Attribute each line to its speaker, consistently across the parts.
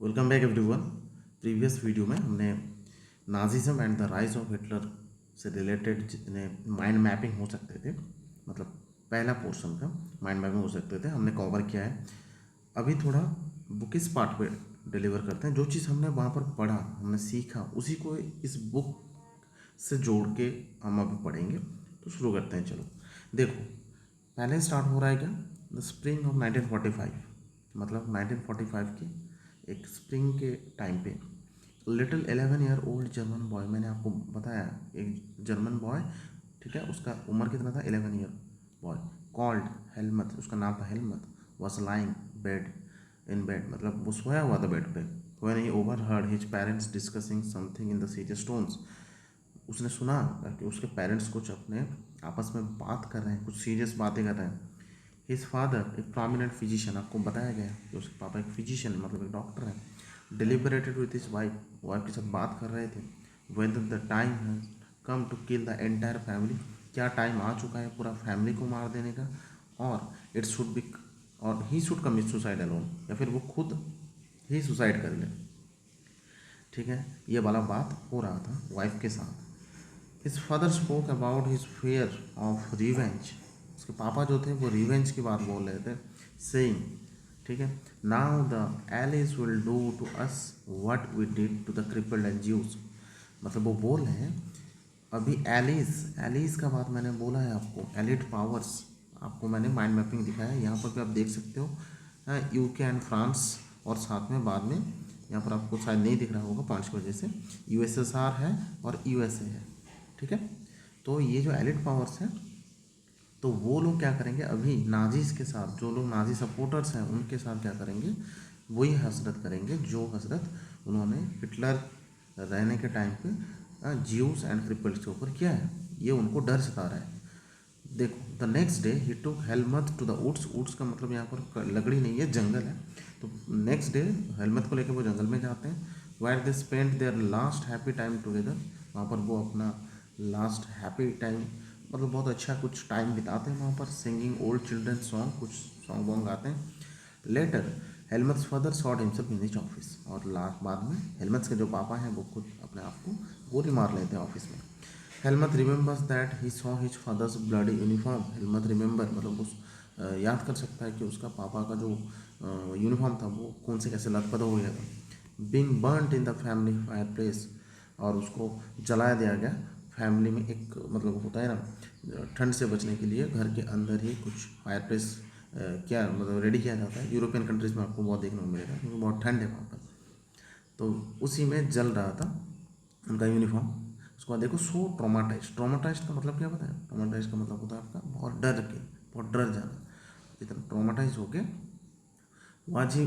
Speaker 1: Welcome back everyone. Previous video में हमने Nazism and the rise of Hitler से related जितने माइंड मैपिंग हो सकते थे, मतलब पहला पोर्शन का माइंड मैपिंग हो सकते थे, हमने कवर किया है। अभी थोड़ा बुक इस पार्ट पे डिलीवर करते हैं। जो चीज़ हमने वहाँ पर पढ़ा, हमने सीखा, उसी को इस बुक से जोड़ के हम अभी पढ़ेंगे। तो शुरू करते हैं। चलो देखो, पहले स्टार्ट हो रहा है क्या, द स्प्रिंग ऑफ 1945, मतलब 1945 के एक स्प्रिंग के टाइम पे little 11 year old German boy, मैंने आपको बताया एक जर्मन बॉय, ठीक है, उसका उम्र कितना था, 11 ईयर बॉय, कॉल्ड हेलमत, उसका नाम था Helmut, was lying bed in bed, मतलब वो सोया हुआ था बेड पे। When he overheard his parents discussing something in the serious tones, उसने सुना कि उसके पेरेंट्स कुछ अपने आपस में बात कर रहे हैं, कुछ सीरियस बातें कर रहे हैं। हिज फादर एक प्रोमिनेंट फिजिशियन, आपको बताया गया कि उसके पापा एक फिजिशियन मतलब एक डॉक्टर है, deliberated with his wife, wife के साथ बात कर रहे थे। Whether the time has come to kill the entire family, क्या टाइम आ चुका है पूरा फैमिली को मार देने का, और इट शुड बी, और he should commit suicide alone, या फिर वो खुद ही सुसाइड कर ले। ठीक है, ये वाला बात हो रहा था वाइफ के साथ। His father spoke about his fear of revenge, उसके पापा जो थे वो रिवेंज की बात बोल रहे थे, सेइंग, ठीक है, now the allies will do to us what we did to the crippled and Jews, मतलब वो बोल रहे हैं अभी एलिस, एलिस का बात मैंने बोला है आपको, एलिट पावर्स, आपको मैंने माइंड मैपिंग दिखाया है, यहाँ पर भी आप देख सकते हो यूके एंड फ्रांस, और साथ में बाद में यहाँ पर आपको शायद नहीं दिख रहा होगा पाँच की वजह से, यूएसएसआर है और यूएसए है, ठीक है। तो ये जो एलिट पावर्स हैं, तो वो लोग क्या करेंगे अभी नाजीज के साथ, जो लोग नाजी सपोर्टर्स हैं उनके साथ क्या करेंगे, वही हसरत करेंगे जो हसरत उन्होंने हिटलर रहने के टाइम पे ज्यूस एंड क्रिपल्स के ऊपर किया है। ये उनको डर सता रहा है। देखो, the next day he took Helmut to the woods, woods का मतलब यहाँ पर लकड़ी नहीं है, जंगल है। तो नेक्स्ट डे हेलमत को लेकर वो जंगल में जाते हैं। Where they spend their last happy time together, वहाँ पर वो अपना लास्ट हैप्पी टाइम, मतलब बहुत अच्छा कुछ टाइम बिताते हैं वहाँ पर, सिंगिंग ओल्ड चिल्ड्रन सॉन्ग, कुछ सॉन्ग वॉन्ग गाते हैं। Later Helmut's father shot himself in his office, और लास्ट बाद में हेलमट्स के जो पापा हैं वो खुद अपने आप को गोली मार लेते हैं ऑफिस में। Helmut remembers that he saw his father's bloody uniform, Helmut remember मतलब उस याद कर सकता है कि उसका पापा का जो यूनिफॉर्म था वो खून से कैसे लथपथ हो गया था। Being burned in the family fire place, और उसको जला दिया गया फैमिली में, एक मतलब होता है ना ठंड से बचने के लिए घर के अंदर ही कुछ फायर प्लेस क्या मतलब रेडी किया जाता है। यूरोपियन कंट्रीज़ में आपको बहुत देखने को मिलेगा क्योंकि बहुत ठंड है वहाँ पर, तो उसी में जल रहा था उनका यूनिफॉर्म। उसके बाद देखो, सो ट्रोमाटाइज, ट्रोमाटाइज का मतलब क्या पता है, ट्रोमाटाइज का मतलब होता है आपका बहुत डर के, बहुत डर जाना, इतना ट्रोमाटाइज हो के was he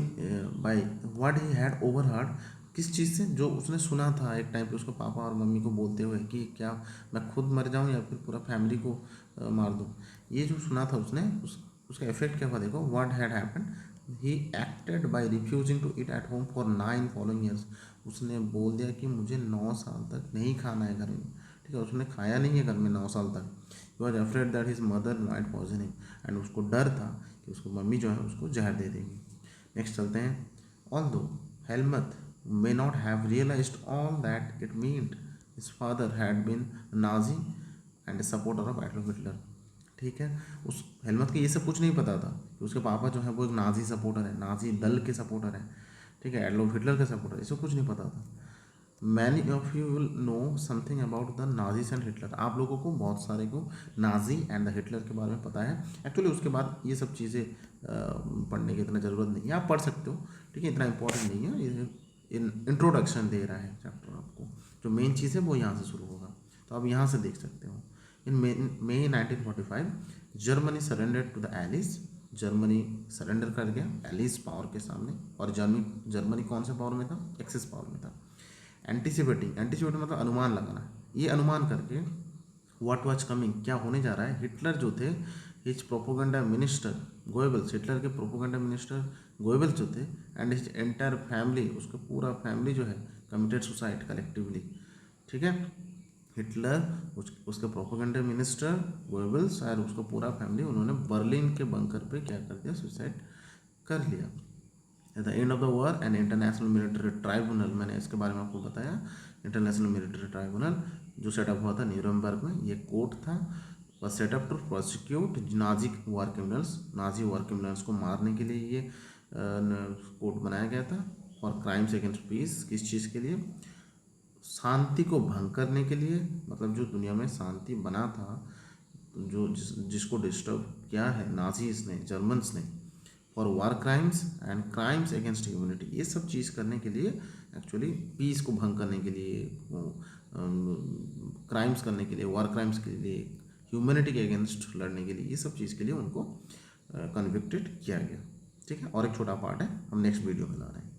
Speaker 1: by what he had overheard, किस चीज़ से, जो उसने सुना था एक टाइम पे उसको पापा और मम्मी को बोलते हुए कि क्या मैं खुद मर जाऊं या फिर पूरा फैमिली को मार दूं। ये जो सुना था उसने, उसका इफेक्ट क्या हुआ देखो, what had happened, he acted by refusing to eat at home for 9 following years, उसने बोल दिया कि मुझे 9 साल तक नहीं खाना है घर में, ठीक है, उसने खाया नहीं है घर में 9 साल तक। He was afraid that his mother might poison him, and उसको डर था कि उसको मम्मी जो है उसको जहर दे देंगी। नेक्स्ट चलते हैं। Although Helmut may not have realized all that it meant his father had been Nazi and supporter of Adolf Hitler, ठीक है, उस हेलमत को ये सब कुछ नहीं पता था कि उसके पापा जो है वो एक नाजी सपोर्टर है, नाजी दल के सपोर्टर है, ठीक है, एडोल्फ हिटलर के सपोर्टर, ये सब कुछ नहीं पता था। Many of you will know something about the Nazis and Hitler, आप लोगों को बहुत सारे को नाजी एंड द हिटलर के बारे में पता है। एक्चुअली उसके बाद ये सब चीज़ें पढ़ने की इतना ज़रूरत नहीं है, आप पढ़ सकते हो, ठीक है, इतना इंपॉर्टेंट नहीं है। ये इंट्रोडक्शन दे रहा है चैप्टर आपको, जो मेन चीज़ है वो यहाँ से शुरू होगा, तो आप यहाँ से देख सकते हो। In May 1945 Germany surrender to the allies, Germany surrender कर गया एलिस पावर के सामने, और जर्मनी कौन से पावर में था, एक्सिस पावर में था। एंटिसिपेटिंग, एंटिसिपेटिंग मतलब अनुमान लगाना, ये अनुमान करके व्हाट वाज कमिंग, क्या होने जा रहा है, हिटलर जो थे his propaganda minister Goebbels, Hitler के प्रोपोगंडा मिनिस्टर गोएबल्स जो थे, एंड हिज एंटायर फैमिली, उसका पूरा फैमिली जो है कमिटेड सुसाइड कलेक्टिवली, ठीक है, हिटलर उसके प्रोपोगंडा मिनिस्टर गोएबल्स और उसका पूरा फैमिली, उन्होंने बर्लिन के बंकर पे क्या कर दिया, सुसाइड कर लिया। At the end of the war an international military tribunal, मैंने इसके बारे में आपको बताया, इंटरनेशनल मिलिट्री ट्राइब्यूनल जो सेटअप हुआ था न्यूरमबर्ग में, ये कोर्ट था, was set up to prosecute Nazi war criminals, Nazi war criminals को मारने के लिए ये कोर्ट बनाया गया था। फॉर क्राइम्स अगेंस्ट पीस, किस चीज़ के लिए? शांति को भंग करने के लिए, मतलब जो दुनिया में शांति बना था, जो जिसको डिस्टर्ब किया है नाजीज ने, जर्मन्स ने, for war crimes and crimes against humanity, ये सब चीज़ करने के लिए, एक्चुअली पीस को भंग करने के लिए, क्राइम्स करने के लिए, वार क्राइम्स के लिए, ह्यूमनिटी के अगेंस्ट लड़ने के लिए, ये सब चीज़ के लिए उनको कन्विक्टेड किया गया। ठीक है, और एक छोटा पार्ट है, हम नेक्स्ट वीडियो में ला रहे हैं।